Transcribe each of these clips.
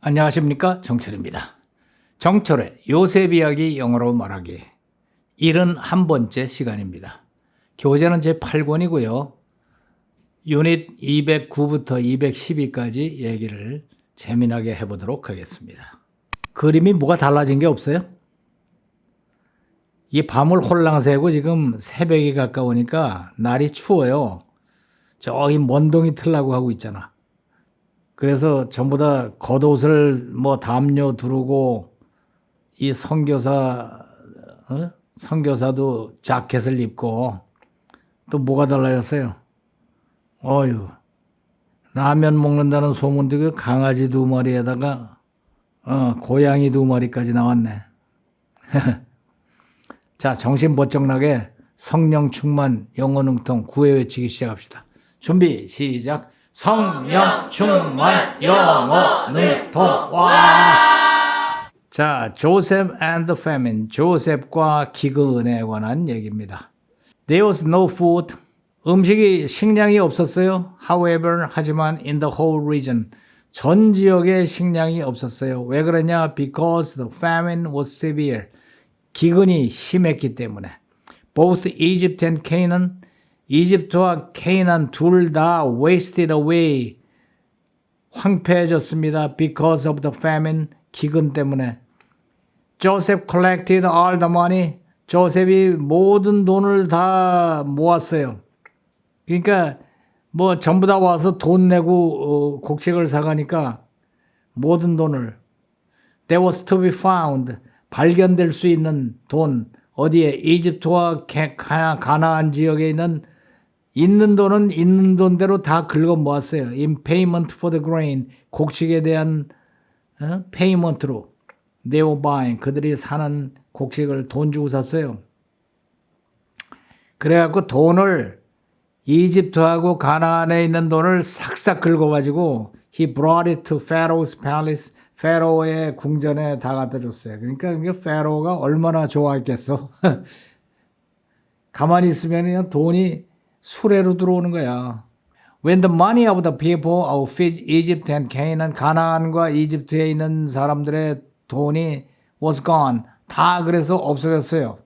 안녕하십니까, 정철입니다. 정철의 요셉 이야기 영어로 말하기 71번째 시간입니다. 교재는 제8권이고요. 유닛 209부터 212까지 얘기를 재미나게 해보도록 하겠습니다. 그림이 뭐가 달라진 게 없어요? 이 밤을 홀랑 새고 지금 새벽이 가까우니까 날이 추워요. 저기 먼동이 틀라고 하고 있잖아. 그래서 전부 다 겉옷을 담요 두르고 이 선교사도 자켓을 입고 또 뭐가 달라졌어요? 어휴, 라면 먹는다는 소문도 그 강아지 2마리에다가 고양이 2마리까지 나왔네. 자, 정신 번쩍 나게 성령 충만 영어 능통 구회 외치기 시작합시다. 준비 시작. 성령 충만 영어 능통 와. 자, Joseph and the famine. 조셉과 기근에 관한 얘기입니다. There was no food. 식량이 없었어요. However, 하지만 in the whole region. 전 지역에 식량이 없었어요. 왜 그러냐? Because the famine was severe. 기근이 심했기 때문에. Both Egypt and Canaan. 이집트와 케이난 둘 다 wasted away, 황폐해졌습니다. Because of the famine, 기근 때문에. Joseph collected all the money. 조셉이 모든 돈을 다 모았어요. 그러니까 전부 다 와서 돈 내고 곡식을 사가니까 모든 돈을. There was to be found, 발견될 수 있는 돈. 어디에? 이집트와 가나안 지역에 있는 돈은 있는 돈대로 다 긁어 모았어요. In payment for the grain. 곡식에 대한 payment로. They were buying. 그들이 사는 곡식을 돈 주고 샀어요. 그래갖고 돈을 이집트하고 가나안에 있는 돈을 싹싹 긁어가지고 he brought it to Pharaoh's palace. 페로의 궁전에 다 갖다 줬어요. 그러니까 페로가 얼마나 좋아했겠어. 가만히 있으면 그냥 돈이 수레로 들어오는 거야. When the money of the people of Egypt and Canaan, 가나안과 이집트에 있는 사람들의 돈이 was gone. 다 그래서 없어졌어요.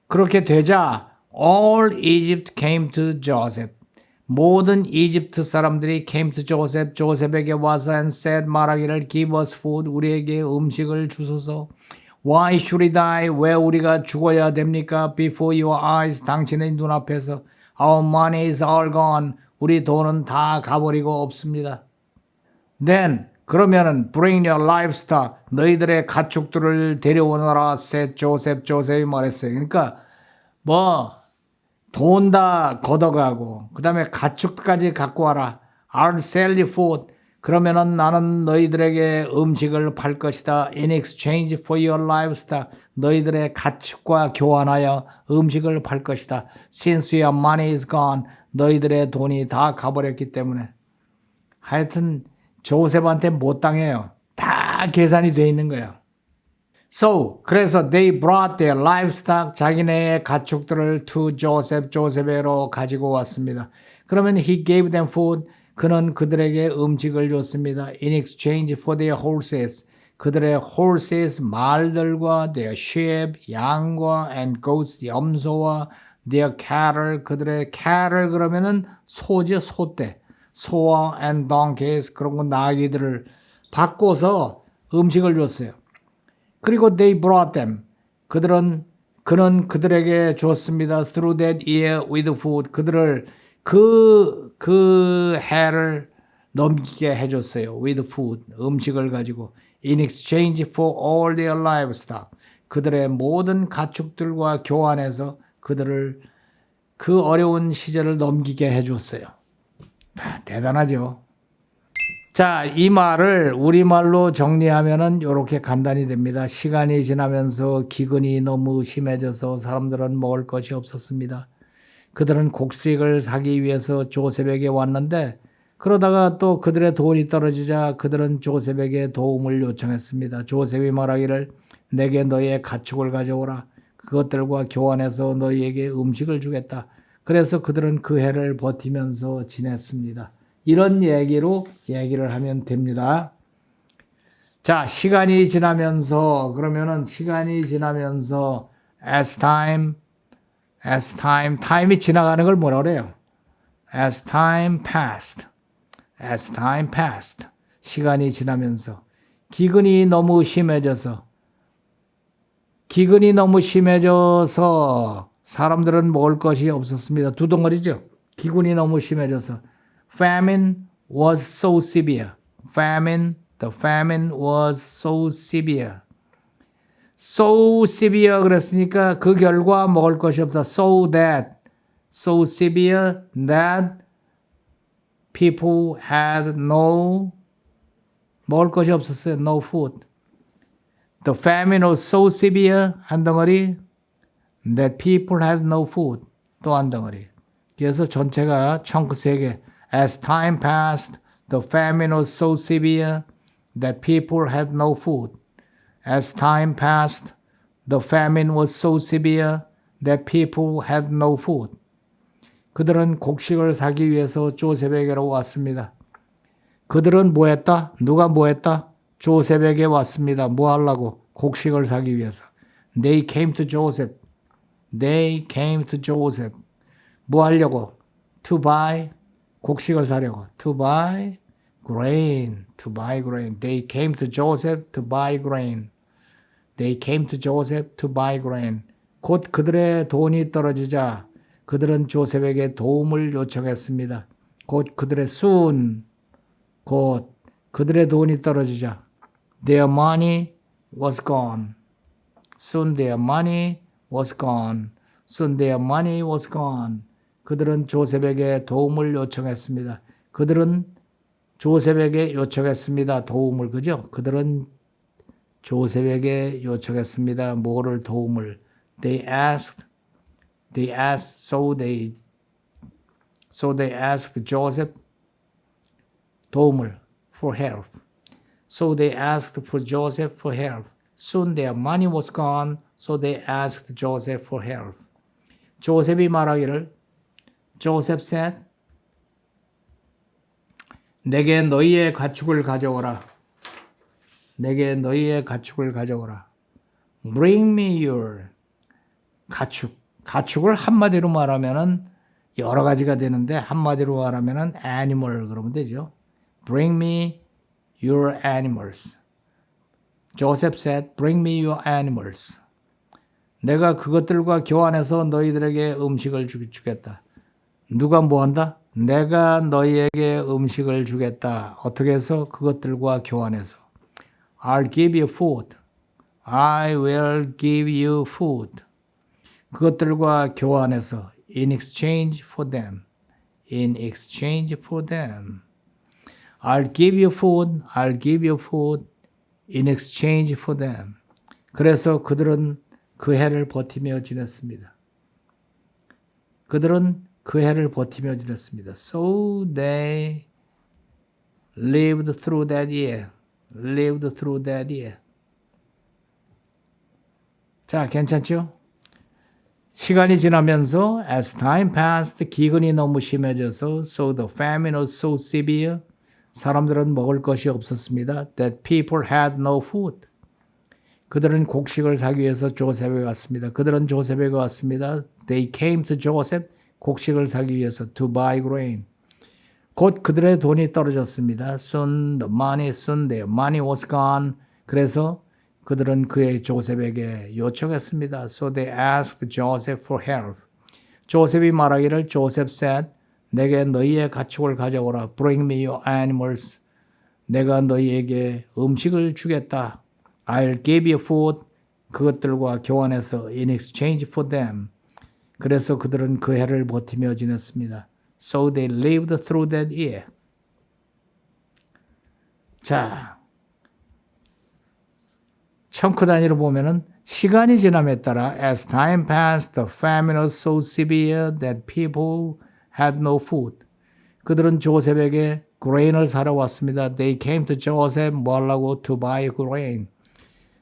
그렇게 되자 all Egypt came to Joseph. 모든 이집트 사람들이 came to Joseph, 조셉에게 와서 and said, 말하기를 give us food, 우리에게 음식을 주소서. Why should we die? 왜 우리가 죽어야 됩니까? Before your eyes, 당신의 눈앞에서. Our money is all gone. 우리 돈은 다 가버리고 없습니다. Then, 그러면은 bring your livestock, 너희들의 가축들을 데려오너라, said Joseph. 조셉이 말했어요. 그러니까 돈 다 걷어가고 그 다음에 가축까지 갖고 와라. I'll sell you food. 그러면은 나는 너희들에게 음식을 팔 것이다. In exchange for your livestock. 너희들의 가축과 교환하여 음식을 팔 것이다. Since your money is gone. 너희들의 돈이 다 가버렸기 때문에. 하여튼 조셉한테 못 당해요. 다 계산이 돼 있는 거야. So, 그래서 they brought their livestock, 자기네의 가축들을 to Joseph, 조셉에로 가지고 왔습니다. 그러면 he gave them food, 그는 그들에게 음식을 줬습니다. In exchange for their horses, 그들의 horses, 말들과 their sheep, 양과 and goats, 염소와 their cattle, 그들의 cattle 그러면은 소죠, 소떼. 소와 and donkeys, 그런 거 나귀들을 바꿔서 음식을 줬어요. 그리고 they brought them. 그는 그들에게 줬습니다. Through that year with food. 그들을 그 해를 넘기게 해줬어요. With food. 음식을 가지고. In exchange for all their livestock. 그들의 모든 가축들과 교환해서 그들을 그 어려운 시절을 넘기게 해줬어요. 대단하죠. 자, 이 말을 우리말로 정리하면은 이렇게 간단히 됩니다. 시간이 지나면서 기근이 너무 심해져서 사람들은 먹을 것이 없었습니다. 그들은 곡식을 사기 위해서 조셉에게 왔는데 그러다가 또 그들의 돈이 떨어지자 그들은 조셉에게 도움을 요청했습니다. 조셉이 말하기를 내게 너희의 가축을 가져오라. 그것들과 교환해서 너희에게 음식을 주겠다. 그래서 그들은 그 해를 버티면서 지냈습니다. 이런 얘기로 얘기를 하면 됩니다. 자, 시간이 지나면서 그러면은 시간이 지나면서 time이 지나가는 걸 뭐라 그래요? As time passed. 시간이 지나면서 기근이 너무 심해져서 사람들은 먹을 것이 없었습니다. 두 덩어리죠. 기근이 너무 심해져서 famine was so severe. The famine was so severe. So severe 그랬으니까 그 결과 먹을 것이 없다. So severe that people had 먹을 것이 없었어요. No food. The famine was so severe 한 덩어리 that people had no food 또 한 덩어리. 그래서 전체가 청크 3개. As time passed, the famine was so severe that people had no food. As time passed, the famine was so severe that people had no food. 그들은 곡식을 사기 위해서 조셉에게로 왔습니다. 그들은 뭐 했다? 누가 뭐 했다? 조셉에게 왔습니다. 뭐 하려고? 곡식을 사기 위해서. They came to Joseph. 뭐 하려고? To buy. 곡식을 사려고. To buy grain. They came to Joseph to buy grain. 곧 그들의 돈이 떨어지자 그들은 조셉에게 도움을 요청했습니다. 곧 그들의 돈이 떨어지자 their money was gone. Soon their money was gone. 그들은 조셉에게 도움을 요청했습니다. 도움을. 그죠? 그들은 조셉에게 요청했습니다. 뭐를 도움을? They asked Joseph 도움을 for help. So they asked for Joseph for help. Soon their money was gone, so they asked Joseph for help. 조셉이 말하기를 Joseph said, 내게 너희의 가축을 가져오라. Bring me your 가축을 한마디로 말하면은 여러 가지가 되는데 한마디로 말하면은 animal 그러면 되죠. Bring me your animals. Joseph said, bring me your animals. 내가 그것들과 교환해서 너희들에게 음식을 주겠다. 누가 뭐 한다? 내가 너희에게 음식을 주겠다. 어떻게 해서? 그것들과 교환해서. I'll give you food. I will give you food. 그것들과 교환해서 in exchange for them. I'll give you food in exchange for them. 그래서 그들은 그 해를 버티며 지냈습니다. So they lived through that year. 자, 괜찮죠? 시간이 지나면서 as time passed, 기근이 너무 심해져서 so the famine was so severe, 사람들은 먹을 것이 없었습니다. That people had no food. 그들은 곡식을 사기 위해서 조셉에게 왔습니다. They came to Joseph, 곡식을 사기 위해서 to buy grain. 곧 그들의 돈이 떨어졌습니다. Soon their money was gone. 그래서 그들은 조셉에게 요청했습니다. So they asked Joseph for help. 조셉이 말하기를 Joseph said, 내게 너희의 가축을 가져오라. Bring me your animals. 내가 너희에게 음식을 주겠다. I'll give you food. 그것들과 교환해서 in exchange for them. 그래서 그들은 그 해를 버티며 지냈습니다. So they lived through that year. 자, 청크 단위로 보면은 시간이 지남에 따라 as time passed, the famine was so severe that people had no food. 그들은 조셉에게 grain을 사러 왔습니다. They came to Joseph 뭐 하려고? To buy grain.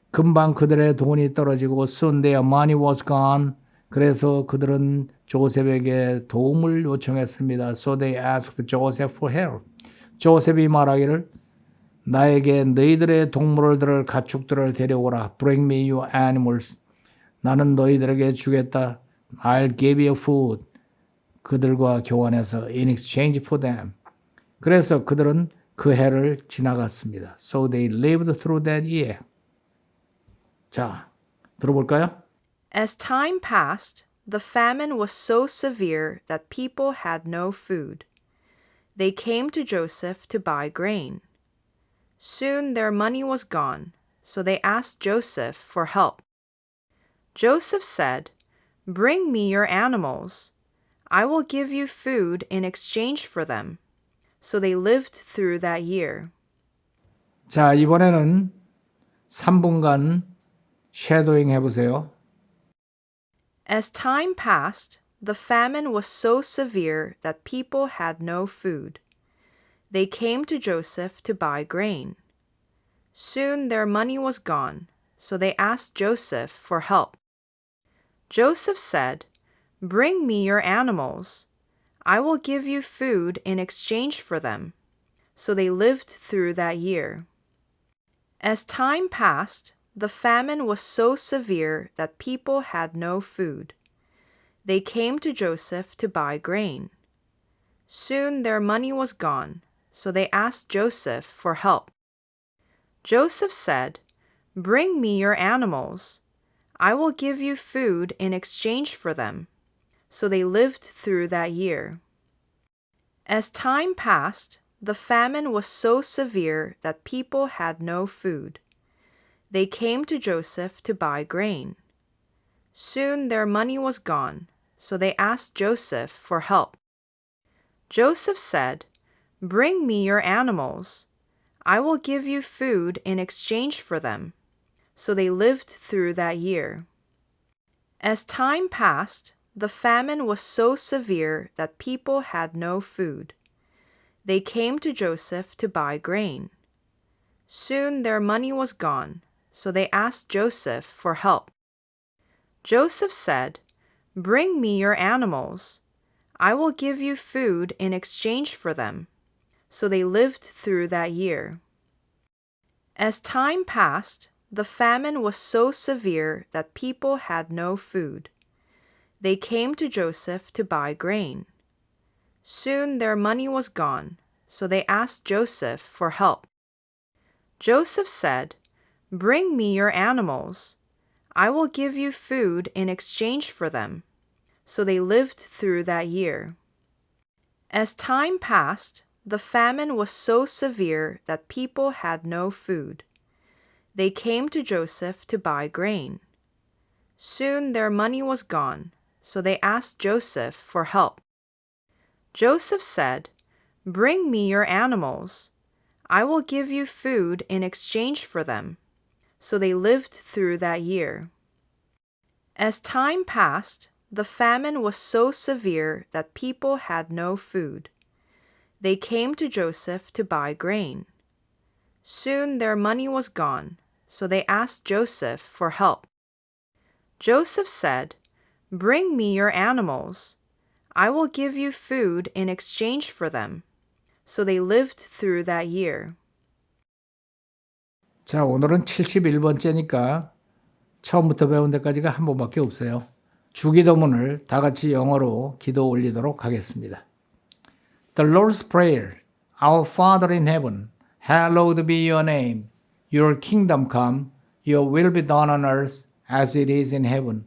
금방 그들의 돈이 떨어지고 soon their money was gone. 그래서 그들은 조셉에게 도움을 요청했습니다. So they asked Joseph for help. 조셉이 말하기를 나에게 너희들의 동물들을 가축들을 데려오라. Bring me your animals. 나는 너희들에게 주겠다. I'll give you food. 그들과 교환해서 in exchange for them. 그래서 그들은 그 해를 지나갔습니다. So they lived through that year. 자, 들어볼까요? As time passed, the famine was so severe that people had no food. They came to Joseph to buy grain. Soon their money was gone, so they asked Joseph for help. Joseph said, "Bring me your animals. I will give you food in exchange for them." So they lived through that year. 자, 이번에는 3분간 쉐도잉 해보세요. As time passed, the famine was so severe that people had no food. They came to Joseph to buy grain. Soon their money was gone, so they asked Joseph for help. Joseph said, "Bring me your animals. I will give you food in exchange for them." So they lived through that year. As time passed, the famine was so severe that people had no food. They came to Joseph to buy grain. Soon their money was gone, so they asked Joseph for help. Joseph said, "Bring me your animals. I will give you food in exchange for them." So they lived through that year. As time passed, the famine was so severe that people had no food. They came to Joseph to buy grain. Soon their money was gone, so they asked Joseph for help. Joseph said, "Bring me your animals. I will give you food in exchange for them." So they lived through that year. As time passed, the famine was so severe that people had no food. They came to Joseph to buy grain. Soon their money was gone, so they asked Joseph for help. Joseph said, "Bring me your animals. I will give you food in exchange for them." So they lived through that year. As time passed, the famine was so severe that people had no food. They came to Joseph to buy grain. Soon their money was gone, so they asked Joseph for help. Joseph said, "Bring me your animals. I will give you food in exchange for them." So they lived through that year. As time passed, the famine was so severe that people had no food. They came to Joseph to buy grain. Soon their money was gone, so they asked Joseph for help. Joseph said, "Bring me your animals. I will give you food in exchange for them." So they lived through that year. As time passed, the famine was so severe that people had no food. They came to Joseph to buy grain. Soon their money was gone, so they asked Joseph for help. Joseph said, "Bring me your animals. I will give you food in exchange for them." So they lived through that year. 자, 오늘은 71번째니까 처음부터 배운 데까지가 한 번밖에 없어요. 주기도문을 다 같이 영어로 기도 올리도록 하겠습니다. The Lord's Prayer. Our Father in heaven, hallowed be your name. Your kingdom come, your will be done on earth as it is in heaven.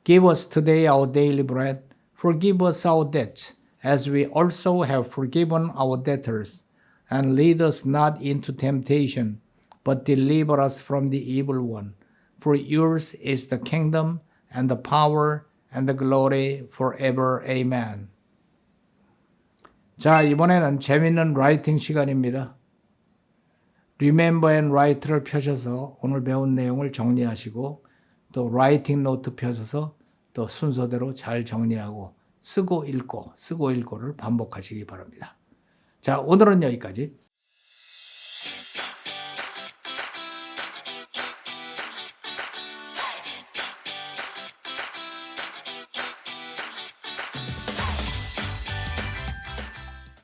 Give us today our daily bread. Forgive us our debts, as we also have forgiven our debtors. And lead us not into temptation, but deliver us from the evil one. For yours is the kingdom, and the power, and the glory forever. Amen. 자, 이번에는 재밌는 라이팅 시간입니다. Remember and Write를 펴셔서 오늘 배운 내용을 정리하시고 또 라이팅 노트 펴셔서 또 순서대로 잘 정리하고 쓰고 읽고를 반복하시기 바랍니다. 자, 오늘은 여기까지.